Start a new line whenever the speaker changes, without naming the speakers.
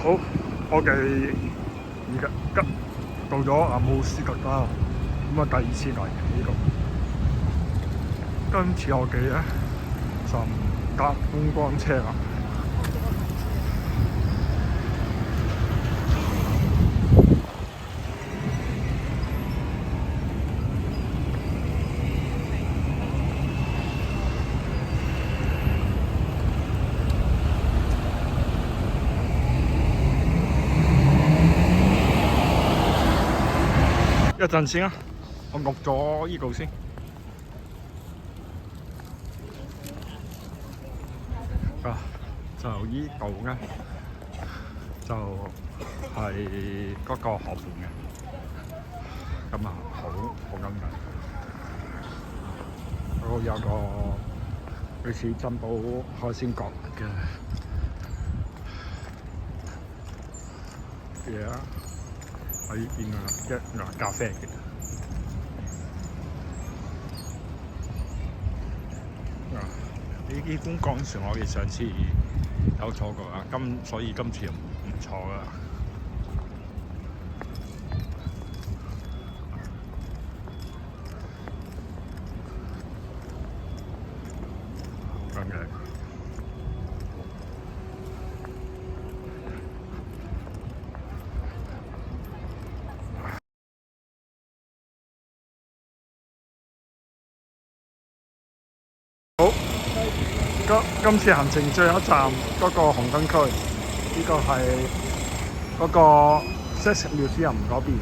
好，我哋而家到咗阿姆斯特丹，咁啊第二次嚟呢度。今次我哋咧就唔搭觀光車啦。一陣先啊，我錄咗呢度先。啊，就呢度咧，就係嗰個河畔嘅，咁啊好緊要。嗰度有個類似珍寶海鮮閣嘅嘢啊，喺呢邊啊一拿咖啡嘅。呢啲觀光船我哋上次有坐過啊，所以今次唔錯啦。咁嘅。好，今次行程最後一站嗰個紅燈區，呢個係嗰個 Sex Museum 嗰邊。